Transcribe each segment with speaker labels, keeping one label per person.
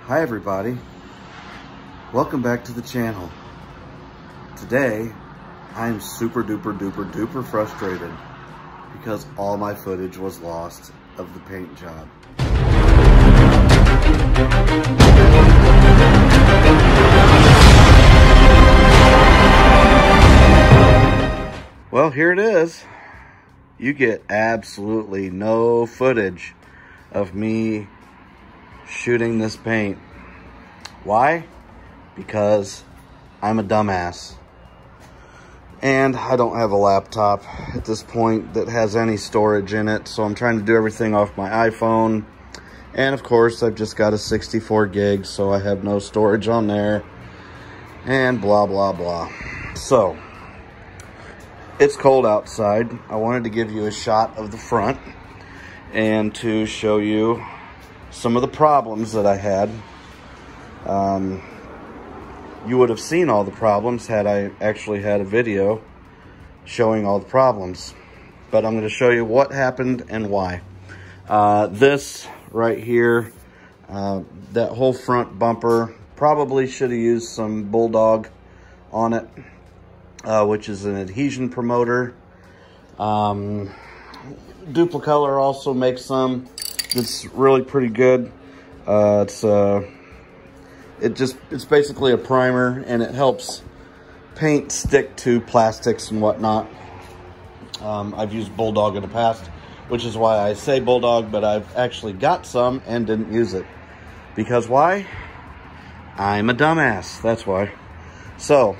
Speaker 1: Hi everybody, welcome back to the channel. Today I'm super duper frustrated because all my footage was lost of the paint job. Well, here it is. You get absolutely no footage of me shooting this paint. Why? Because I'm a dumbass. And I don't have a laptop at this point that has any storage in it, so I'm trying to do everything off my iPhone. And of course, I've just got a 64 gig, so I have no storage on there. And blah, blah, blah. So, it's cold outside. I wanted to give you a shot of the front and to show you some of the problems that I had. You would have seen all the problems had I actually had a video showing all the problems. But I'm going to show you what happened and why. This right here, that whole front bumper, probably should have used some Bulldog on it, which is an adhesion promoter. Duplicolor also makes some. It's really pretty good. It's basically a primer, and it helps paint stick to plastics and whatnot. I've used Bulldog in the past, which is why I say Bulldog, but I've actually got some and didn't use it. Because why? I'm a dumbass, that's why. So,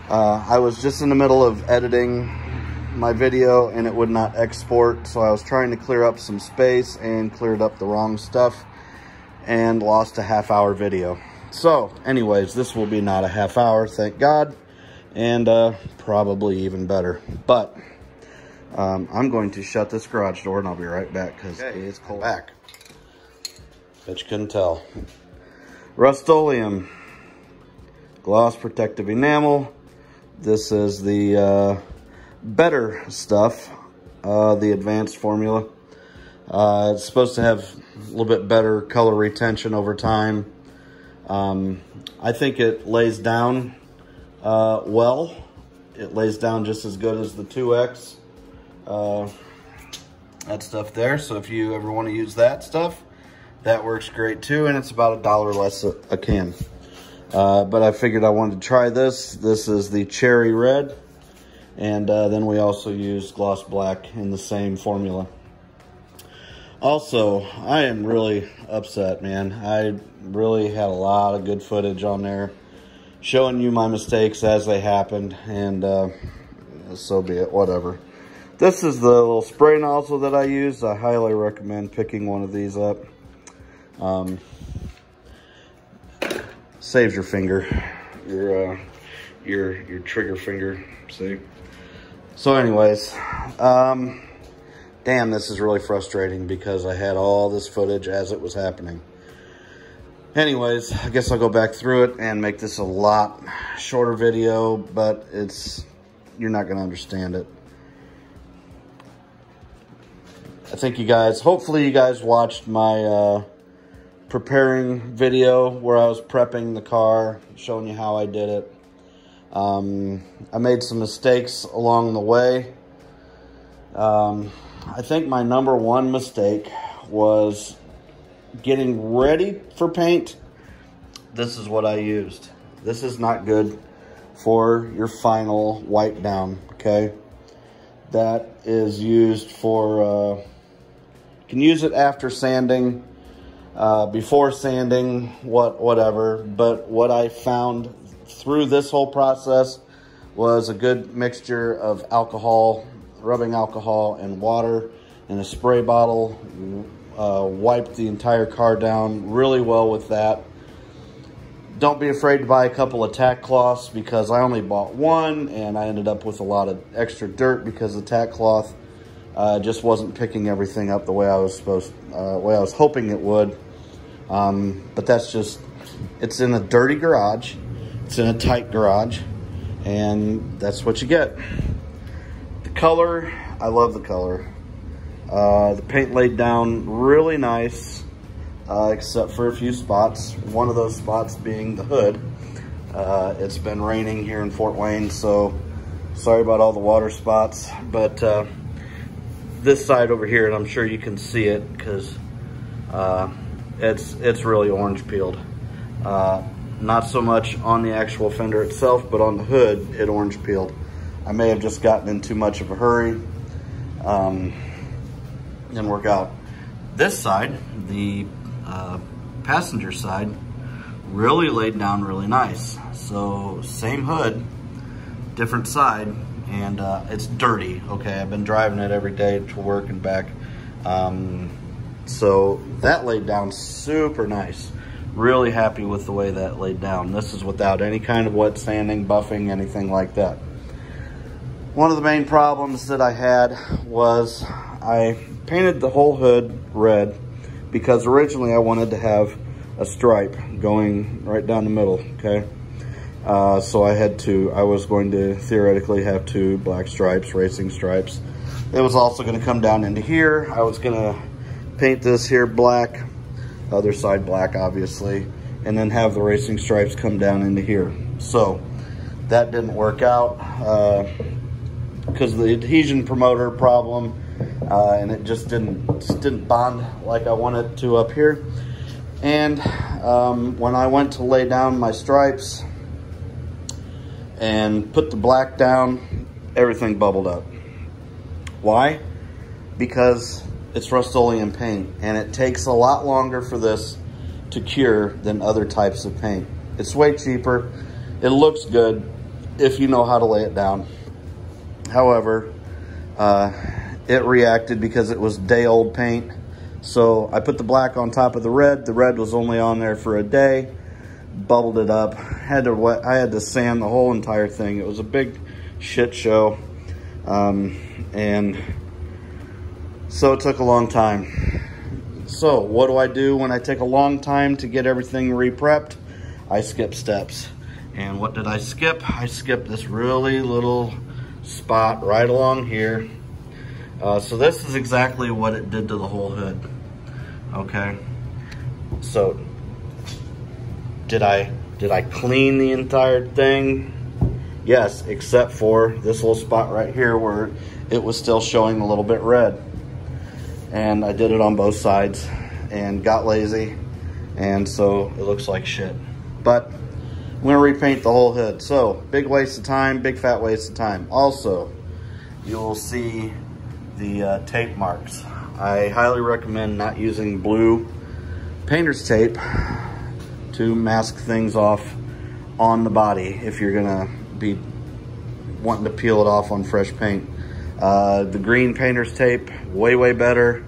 Speaker 1: I was just in the middle of editing my video and it would not export, so I was trying to clear up some space and cleared up the wrong stuff and lost a half-hour video. So anyways, this will be not a half hour, thank God, and probably even better. But I'm going to shut this garage door and I'll be right back because it's cold back. Bet you couldn't tell. Rustoleum gloss protective enamel. This is the better stuff, the advanced formula. It's supposed to have a little bit better color retention over time. I think it lays down well. It lays down just as good as the 2X. That stuff there. So if you ever want to use that stuff, that works great too. And it's about $1 less a can. But I figured I wanted to try this. This is the cherry red. And then we also use gloss black in the same formula. Also, I am really upset, man. I really had a lot of good footage on there showing you my mistakes as they happened, and so be it, whatever. This is the little spray nozzle that I use. I highly recommend picking one of these up. Saves your finger, your trigger finger, see? So anyways, damn, this is really frustrating because I had all this footage as it was happening. Anyways, I guess I'll go back through it and make this a lot shorter video, but you're not going to understand it. I think hopefully you guys watched my preparing video where I was prepping the car, showing you how I did it. I made some mistakes along the way. I think my number one mistake was getting ready for paint. This is what I used. This is not good for your final wipe down, okay? That is used for, you can use it after sanding, before sanding, whatever. But what I found through this whole process was a good mixture of alcohol, rubbing alcohol and water in a spray bottle. Wiped the entire car down really well with that. Don't be afraid to buy a couple of tack cloths because I only bought one and I ended up with a lot of extra dirt because the tack cloth just wasn't picking everything up the way I was hoping it would. But that's just, it's in a dirty garage. It's in a tight garage, and that's what you get. The color, I love the color. The paint laid down really nice. except for a few spots. One of those spots being the hood. It's been raining here in Fort Wayne, so sorry about all the water spots, but this side over here, and I'm sure you can see it because it's really orange peeled. Not so much on the actual fender itself, but on the hood, it orange peeled. I may have just gotten in too much of a hurry. Didn't work out. This side, the passenger side, really laid down really nice. So same hood, different side, and it's dirty. Okay, I've been driving it every day to work and back. So that laid down super nice. Really happy with the way that laid down. This is without any kind of wet sanding, buffing, anything like that. One of the main problems that I had was I painted the whole hood red because originally I wanted to have a stripe going right down the middle, okay? So I was going to theoretically have 2 black stripes, racing stripes. It was also gonna come down into here. I was gonna paint this here black, other side black obviously, and then have the racing stripes come down into here. So that didn't work out because of the adhesion promoter problem, and it just didn't bond like I wanted to up here. And when I went to lay down my stripes and put the black down, everything bubbled up. Why? Because it's Rustoleum paint, and it takes a lot longer for this to cure than other types of paint. It's way cheaper. It looks good if you know how to lay it down. However, it reacted because it was day-old paint. So I put the black on top of the red. The red was only on there for a day. Bubbled it up. I had to sand the whole entire thing. It was a big shit show. And so it took a long time. So what do I do when I take a long time to get everything re-prepped? I skip steps. And what did I skip? I skipped this really little spot right along here. So this is exactly what it did to the whole hood. Okay. So did I clean the entire thing? Yes, except for this little spot right here where it was still showing a little bit red. And I did it on both sides and got lazy, and so it looks like shit. But I'm gonna repaint the whole hood. So big waste of time, big fat waste of time. Also, you'll see the tape marks. I highly recommend not using blue painter's tape to mask things off on the body if you're gonna be wanting to peel it off on fresh paint. The green painter's tape, way better.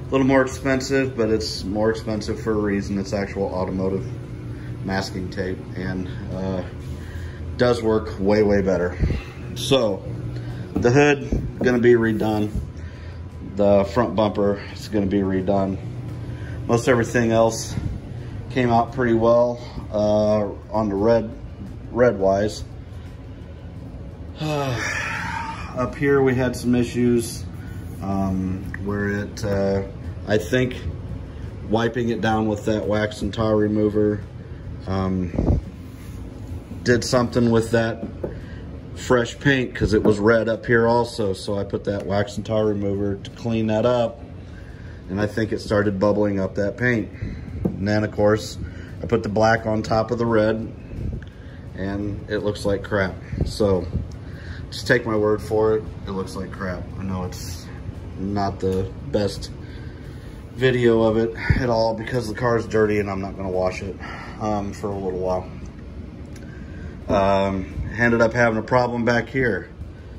Speaker 1: A little more expensive, but it's more expensive for a reason. It's actual automotive masking tape, and does work way better. So the hood gonna be redone. The front bumper is gonna be redone. Most everything else came out pretty well on the red wise. Up here we had some issues where I think wiping it down with that wax and tar remover did something with that fresh paint, because it was red up here also. So I put that wax and tar remover to clean that up, and I think it started bubbling up that paint. And then of course I put the black on top of the red, and it looks like crap. So just take my word for it, it looks like crap. I know it's not the best video of it at all because the car is dirty and I'm not gonna wash it for a little while. Ended up having a problem back here.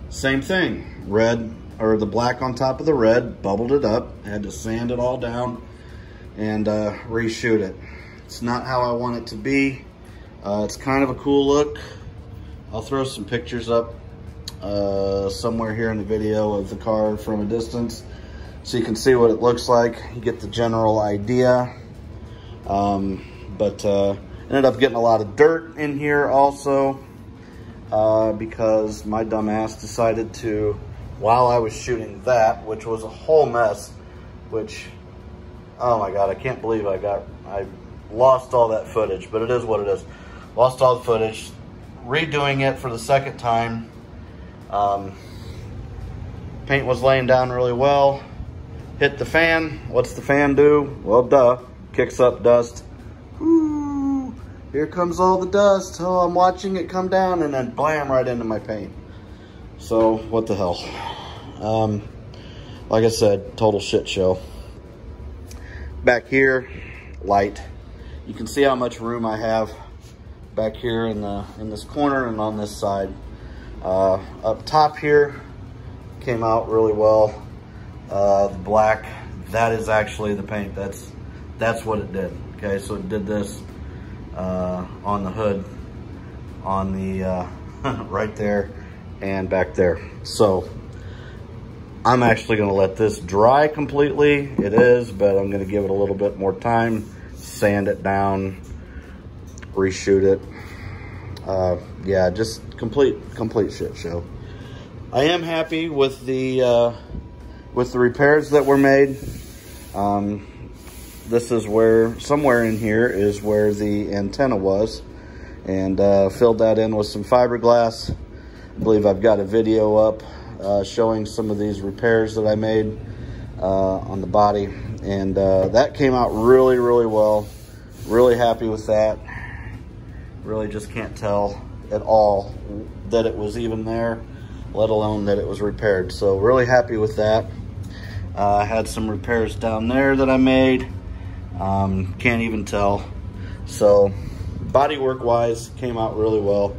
Speaker 1: Same thing, the black on top of the red, bubbled it up, had to sand it all down and reshoot it. It's not how I want it to be. It's kind of a cool look. I'll throw some pictures up somewhere here in the video of the car from a distance so you can see what it looks like. You get the general idea. But ended up getting a lot of dirt in here also because my dumb ass decided to, while I was shooting that, which was a whole mess, which Oh my God, I can't believe I lost all that footage, but it is what it is. Lost all the footage. Redoing it for the second time. Paint was laying down really well. Hit the fan. What's the fan do? Well, duh. Kicks up dust. Ooh, here comes all the dust. Oh, I'm watching it come down and then blam right into my paint. So, what the hell? Like I said, total shit show. Back here, light. You can see how much room I have back here in this corner and on this side. Up top here, came out really well. The black, that is actually the paint. That's what it did. Okay, so it did this on the hood, on the right there and back there. So I'm actually gonna let this dry completely. It is, but I'm gonna give it a little bit more time, sand it down, reshoot it. Yeah, just complete shit show. I am happy with the repairs that were made. This is where, somewhere in here is where the antenna was, and filled that in with some fiberglass. I believe I've got a video up showing some of these repairs that I made on the body, and that came out really, really well. Really happy with that. Really just can't tell at all that it was even there, let alone that it was repaired. So really happy with that. I had some repairs down there that I made. Can't even tell. So bodywork wise, came out really well.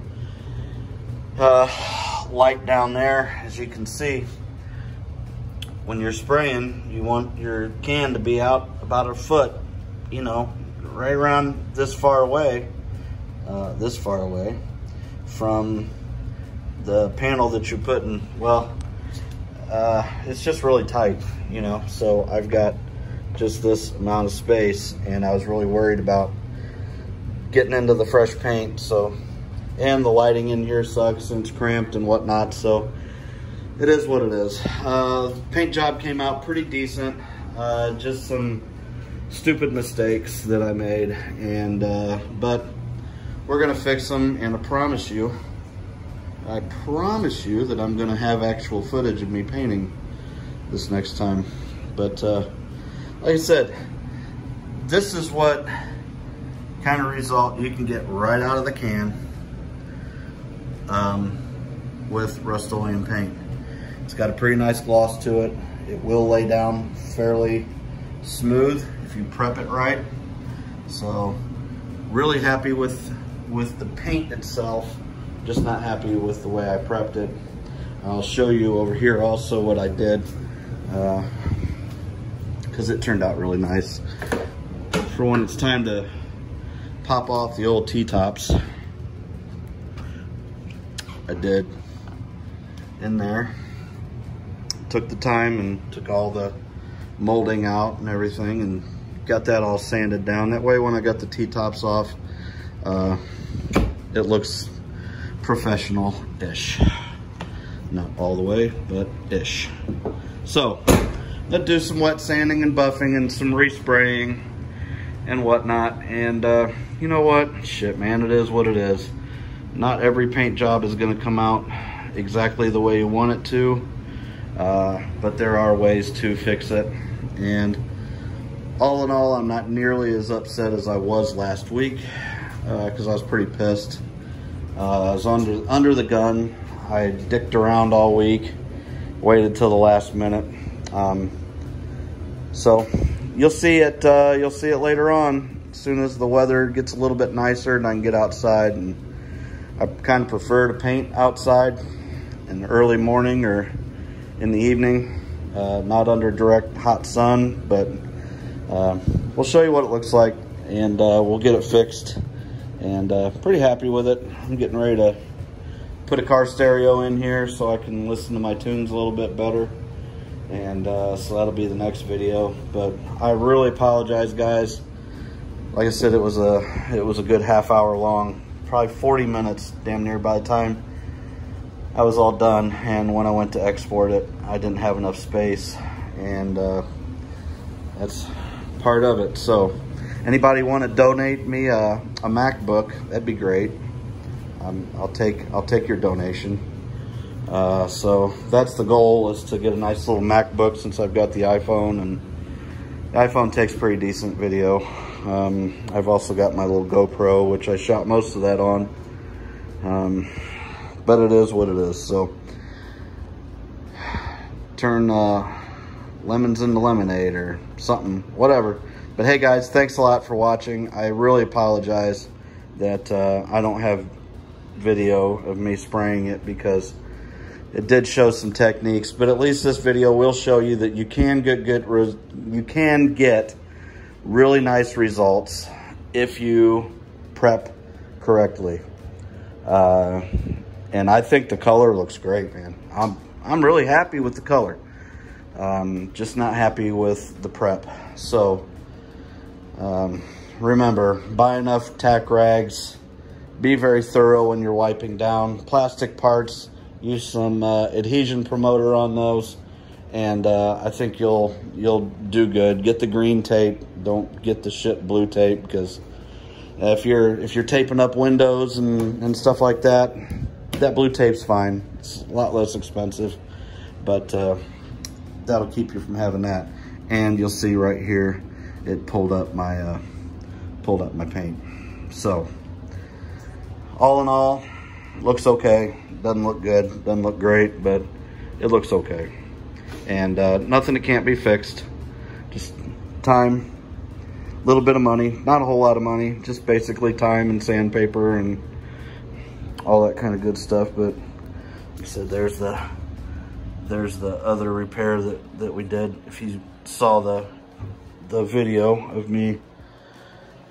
Speaker 1: Light down there, as you can see. When you're spraying, you want your can to be out about a foot, you know, right around this far away from the panel that you're putting. Well, it's just really tight, you know, so I've got just this amount of space, and I was really worried about getting into the fresh paint. So, and the lighting in here sucks and it's cramped and whatnot, so it is what it is. Paint job came out pretty decent. Just some stupid mistakes that I made, and but we're gonna fix them, and I promise you that I'm gonna have actual footage of me painting this next time. But like I said, this is what kind of result you can get right out of the can with Rusto-leum paint. It's got a pretty nice gloss to it. It will lay down fairly smooth if you prep it right. So really happy with the paint itself, just not happy with the way I prepped it. I'll show you over here also what I did, because it turned out really nice. For when it's time to pop off the old T-tops, I did in there. Took the time and took all the molding out and everything, and got that all sanded down. That way when I got the T-tops off, it looks professional-ish. Not all the way, but ish. So, let's do some wet sanding and buffing and some respraying and whatnot. And you know what? Shit, man, it is what it is. Not every paint job is gonna come out exactly the way you want it to, but there are ways to fix it. And all in all, I'm not nearly as upset as I was last week, because I was pretty pissed. I was under the gun. I dicked around all week, waited till the last minute. So you'll see it later on, as soon as the weather gets a little bit nicer and I can get outside. And I kind of prefer to paint outside in the early morning or in the evening, not under direct hot sun, but we'll show you what it looks like, and we'll get it fixed. And pretty happy with it. I'm getting ready to put a car stereo in here so I can listen to my tunes a little bit better. And so that'll be the next video. But I really apologize, guys. Like I said, it was a good half hour long, probably 40 minutes damn near by the time I was all done. And when I went to export it, I didn't have enough space, and that's part of it. So anybody want to donate me a MacBook, that'd be great. I'll take your donation. So that's the goal, is to get a nice little MacBook, since I've got the iPhone, and the iPhone takes pretty decent video. I've also got my little GoPro, which I shot most of that on. But it is what it is. So turn lemons into lemonade or something, whatever. But hey guys, thanks a lot for watching. I really apologize that I don't have video of me spraying it, because it did show some techniques, but at least this video will show you that you can get really nice results if you prep correctly. And I think the color looks great, man. I'm really happy with the color. Just not happy with the prep. So remember, buy enough tack rags. Be very thorough when you're wiping down plastic parts. Use some adhesion promoter on those, and I think you'll do good. Get the green tape. Don't get the shit blue tape, because if you're taping up windows and stuff like that, that blue tape's fine. It's a lot less expensive, but that'll keep you from having that. And you'll see right here, it pulled up my paint. So all in all, looks okay. Doesn't look good, doesn't look great, but it looks okay. And nothing that can't be fixed. Just time, a little bit of money, not a whole lot of money, just basically time and sandpaper and all that kind of good stuff. But like I said, there's the other repair that we did. If you saw the video of me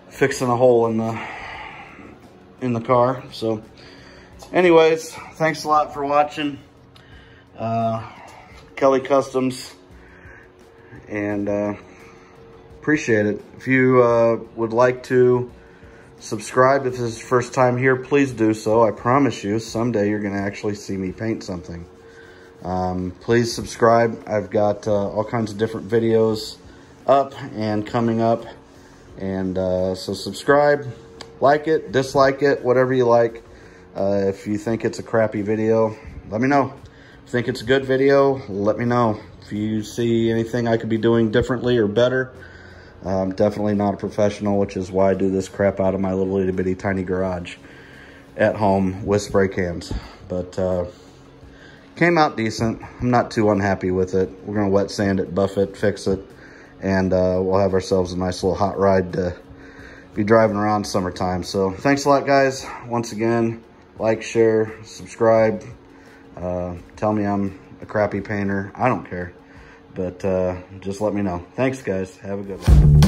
Speaker 1: fixing a hole in the car. So anyways, thanks a lot for watching. Kelly Customs, and appreciate it. If you would like to subscribe, if this is your first time here, please do so. I promise you, someday you're gonna actually see me paint something. Please subscribe. I've got all kinds of different videos up and coming up, and so subscribe, like it, dislike it, whatever you like. If you think it's a crappy video, let me know. If you think it's a good video, let me know. If you see anything I could be doing differently or better, I'm definitely not a professional, which is why I do this crap out of my little itty bitty tiny garage at home with spray cans. But came out decent. I'm not too unhappy with it. We're gonna wet sand it, buff it, fix it, and we'll have ourselves a nice little hot ride to be driving around summertime. So thanks a lot, guys. Once again, like, share, subscribe. Tell me I'm a crappy painter. I don't care. But just let me know. Thanks, guys. Have a good one.